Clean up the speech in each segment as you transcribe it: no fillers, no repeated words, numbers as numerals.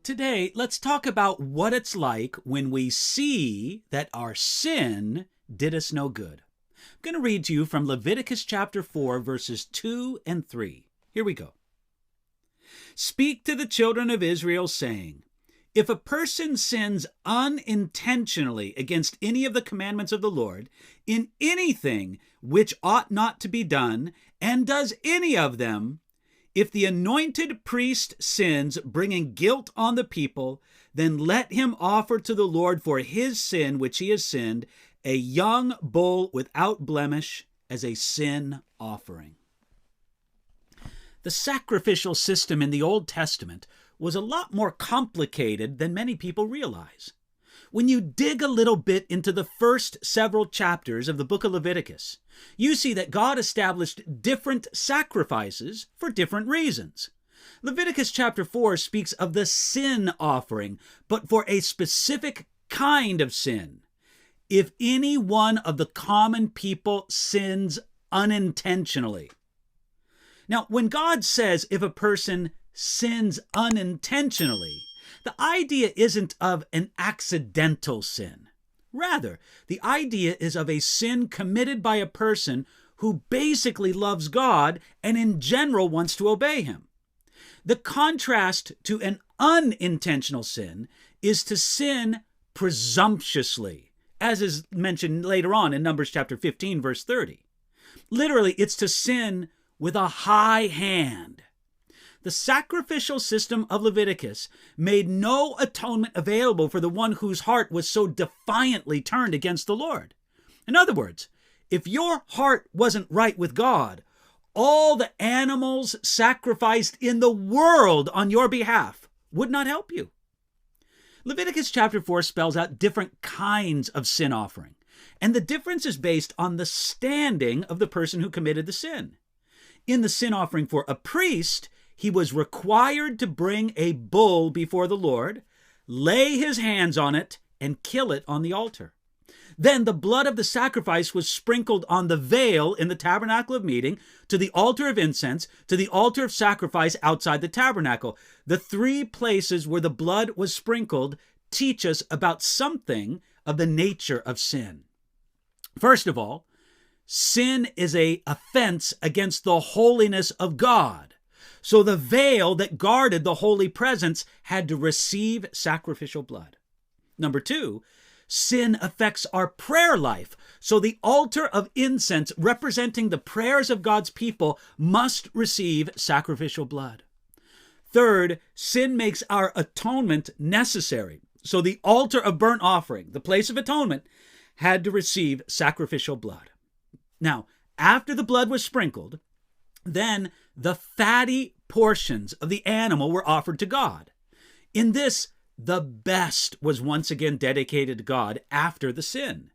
Today, let's talk about what it's like when we see that our sin did us no good. I'm going to read to you from Leviticus chapter 4, verses 2 and 3. Here we go. Speak to the children of Israel, saying, if a person sins unintentionally against any of the commandments of the Lord, in anything which ought not to be done, and does any of them, if the anointed priest sins, bringing guilt on the people, then let him offer to the Lord for his sin which he has sinned, a young bull without blemish as a sin offering. The sacrificial system in the Old Testament was a lot more complicated than many people realize. When you dig a little bit into the first several chapters of the book of Leviticus, you see that God established different sacrifices for different reasons. Leviticus chapter 4 speaks of the sin offering, but for a specific kind of sin. If any one of the common people sins unintentionally. Now, when God says if a person sins unintentionally, the idea isn't of an accidental sin. Rather, the idea is of a sin committed by a person who basically loves God and in general wants to obey him. The contrast to an unintentional sin is to sin presumptuously, as is mentioned later on in Numbers chapter 15, verse 30. Literally, it's to sin with a high hand. The sacrificial system of Leviticus made no atonement available for the one whose heart was so defiantly turned against the Lord. In other words, if your heart wasn't right with God, all the animals sacrificed in the world on your behalf would not help you. Leviticus chapter 4 spells out different kinds of sin offering, and the difference is based on the standing of the person who committed the sin. In the sin offering for a priest, he was required to bring a bull before the Lord, lay his hands on it, and kill it on the altar. Then the blood of the sacrifice was sprinkled on the veil in the tabernacle of meeting, to the altar of incense, to the altar of sacrifice outside the tabernacle. The three places where the blood was sprinkled teach us about something of the nature of sin. First of all, sin is an offense against the holiness of God. So the veil that guarded the holy presence had to receive sacrificial blood. Number two, sin affects our prayer life. So the altar of incense representing the prayers of God's people must receive sacrificial blood. Third, sin makes our atonement necessary. So the altar of burnt offering, the place of atonement, had to receive sacrificial blood. Now, after the blood was sprinkled, then the fatty portions of the animal were offered to God. In this, the best was once again dedicated to God after the sin.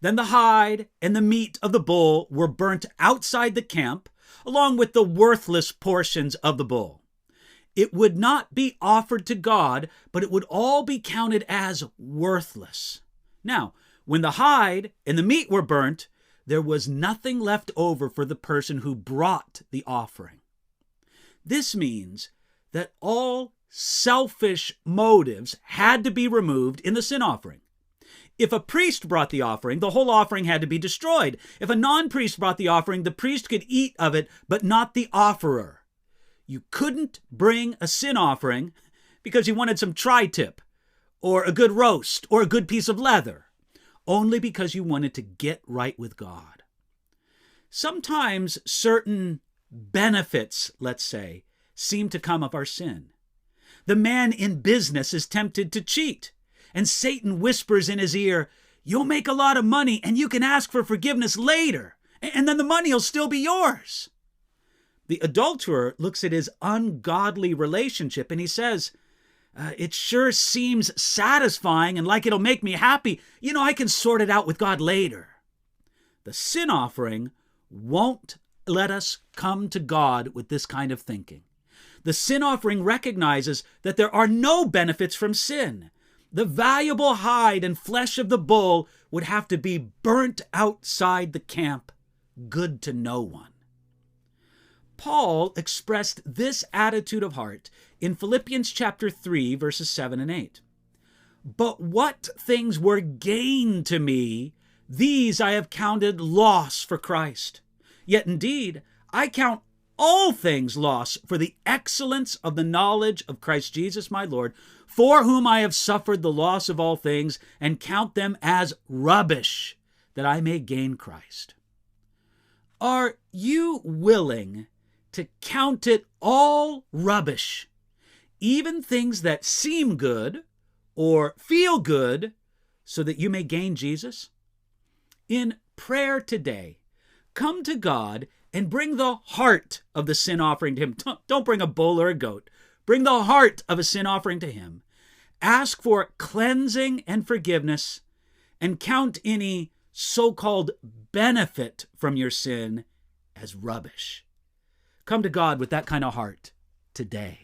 Then the hide and the meat of the bull were burnt outside the camp, along with the worthless portions of the bull. It would not be offered to God, but it would all be counted as worthless. Now, when the hide and the meat were burnt, there was nothing left over for the person who brought the offering. This means that all selfish motives had to be removed in the sin offering. If a priest brought the offering, the whole offering had to be destroyed. If a non-priest brought the offering, the priest could eat of it, but not the offerer. You couldn't bring a sin offering because you wanted some tri-tip, or a good roast, or a good piece of leather, only because you wanted to get right with God. Sometimes certain benefits, let's say, seem to come of our sin. The man in business is tempted to cheat, and Satan whispers in his ear, "You'll make a lot of money and you can ask for forgiveness later, and then the money will still be yours." The adulterer looks at his ungodly relationship and he says, "It sure seems satisfying and like it'll make me happy. I can sort it out with God later." The sin offering won't let us come to God with this kind of thinking. The sin offering recognizes that there are no benefits from sin. The valuable hide and flesh of the bull would have to be burnt outside the camp, good to no one. Paul expressed this attitude of heart in Philippians chapter 3, verses 7 and 8. But what things were gain to me, these I have counted loss for Christ. Yet indeed, I count all things loss for the excellence of the knowledge of Christ Jesus my Lord, for whom I have suffered the loss of all things, and count them as rubbish, that I may gain Christ. Are you willing to count it all rubbish, even things that seem good or feel good, so that you may gain Jesus? In prayer today, come to God and bring the heart of the sin offering to Him. Don't bring a bull or a goat. Bring the heart of a sin offering to Him. Ask for cleansing and forgiveness, and count any so-called benefit from your sin as rubbish. Come to God with that kind of heart today.